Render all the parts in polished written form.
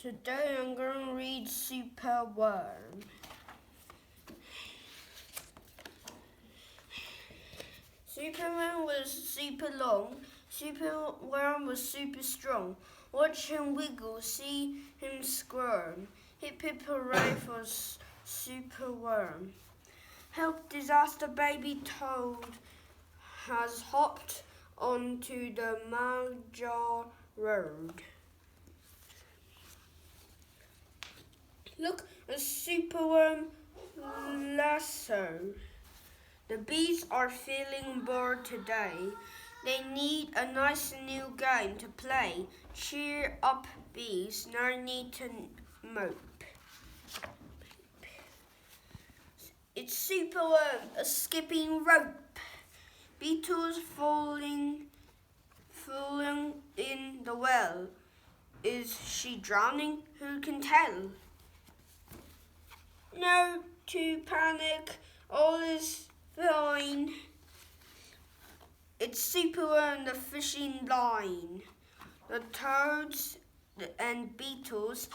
Today I'm going to read Superworm. Superman was super long. Superworm was super strong. Watch him wiggle, see him squirm. Hip hip hooray for Superworm. Help disaster baby Toad has hopped onto the Major Road. Look, a Superworm lasso. The bees are feeling bored today. They need a nice new game to play. Cheer up, bees, no need to mope. It's Superworm, a skipping rope. Beetles falling in the well. Is she drowning? Who can tell? No to panic, all is fine. It's Superworm, the fishing line. The toads and beetles,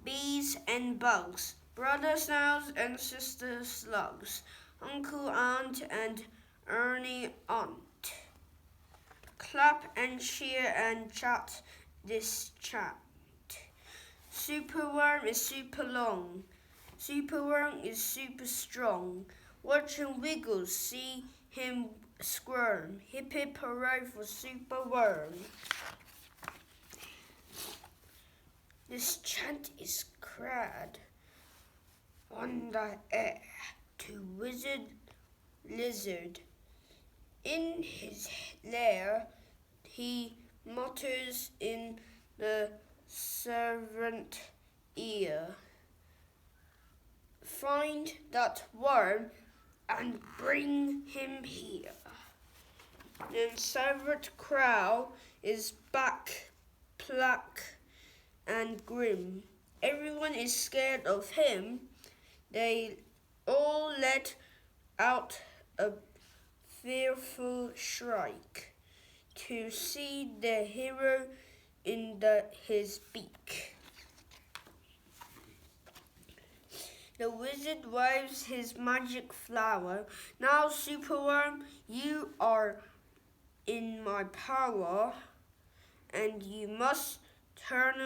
bees and bugs, brother snails and sister slugs, uncle ant and Ernie aunt. Clap and cheer and chat this chat. Superworm is super long. Superworm is super strong. Watch him wiggle, see him squirm. Hip hip hooray for Superworm. This chant is cried on the air to Wizard Lizard. In his lair, he mutters in the servant ear. Find that worm and bring him here. Then Servant Crow is back, black and grim. Everyone is scared of him. They all let out a fearful shriek to see the hero in his beak. The wizard waves his magic flower. Now, Superworm, you are in my power, and you must turn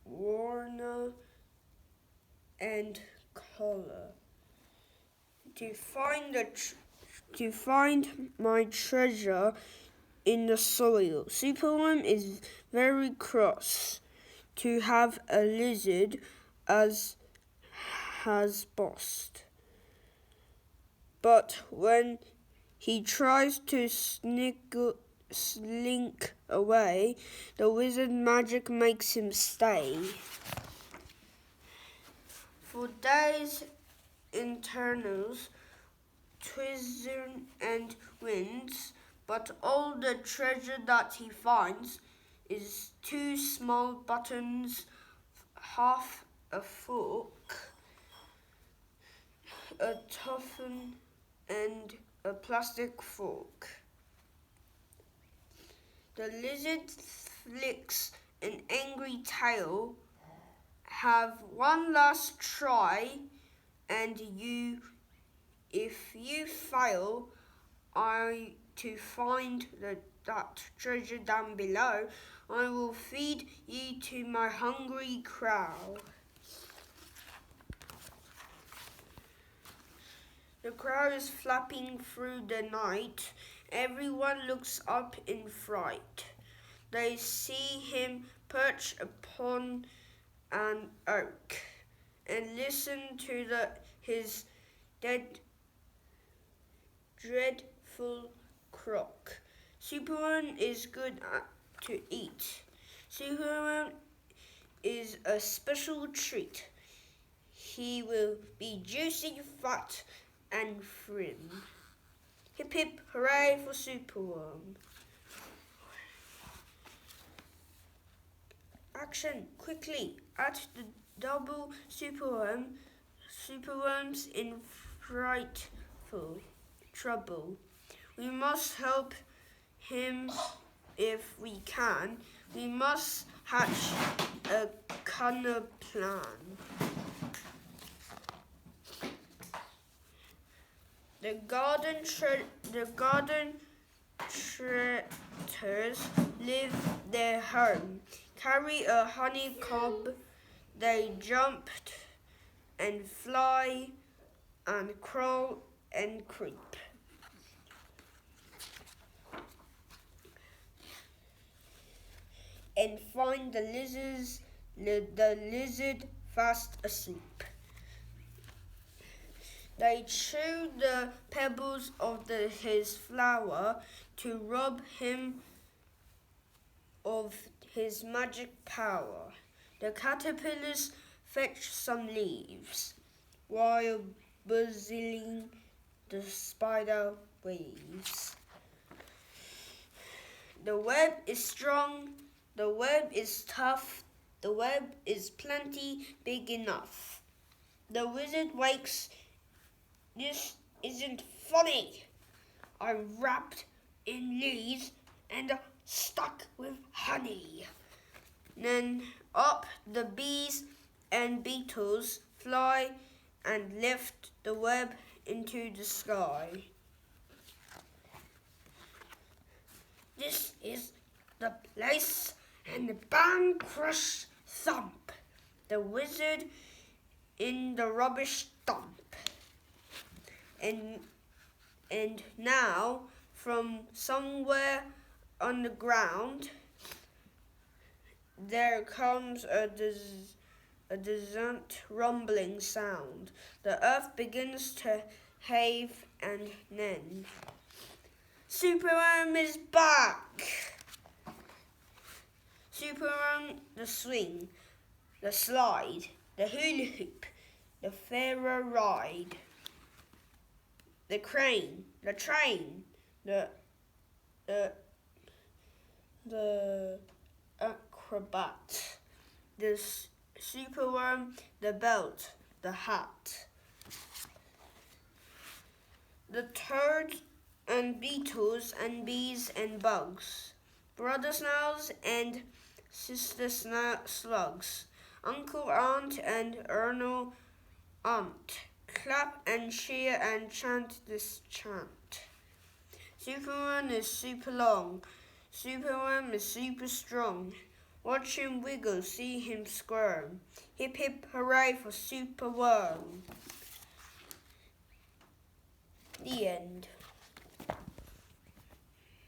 Warner and color to find my treasure in the soil. Superworm is very cross to have a lizard as has bossed. But when he tries to slink away, the wizard magic makes him stay. For days, internals, twizzle and wins, but all the treasure that he finds is 2 small buttons, half a fork, a toffin and a plastic fork. The lizard flicks an angry tail. Have one last try, and if you fail, to find that treasure down below, I will feed you to my hungry crow. The crow is flapping through the night. Everyone looks up in fright. They see him perch upon an oak and listen to his dreadful croak. Superworm is good to eat. Superworm is a special treat. He will be juicy, fat, and thin. Hip hip hooray for Superworm. Action, quickly, at the double Superworm. Superworm's in frightful trouble. We must help him if we can. We must hatch a cunning plan. The garden traitors leave their home, carry a honeycomb. They jumped and fly and crawl and creep. And find the lizard fast asleep. They chew the pebbles of his flower to rob him of his magic power. The caterpillars fetch some leaves, while bustling the spider weaves. The web is strong, the web is tough, the web is plenty big enough. The wizard wakes. This isn't funny. I'm wrapped in leaves and stuck with honey. Then up the bees and beetles fly and lift the web into the sky. This is the place, and the bang, crush, thump. The wizard in the rubbish dump. And now, from somewhere on the ground, there comes a distant rumbling sound. The earth begins to heave, and then Superworm is back! Superworm, the swing, the slide, the hula hoop, the Pharaoh ride. The crane, the train, the acrobat, the superworm, the belt, the hat. The toads and beetles and bees and bugs, brother snails and sister slugs, uncle, aunt and Ernal aunt. Clap and cheer and chant this chant. Superman is super long. Superman is super strong. Watch him wiggle, see him squirm. Hip hip hooray for Superworm. The end.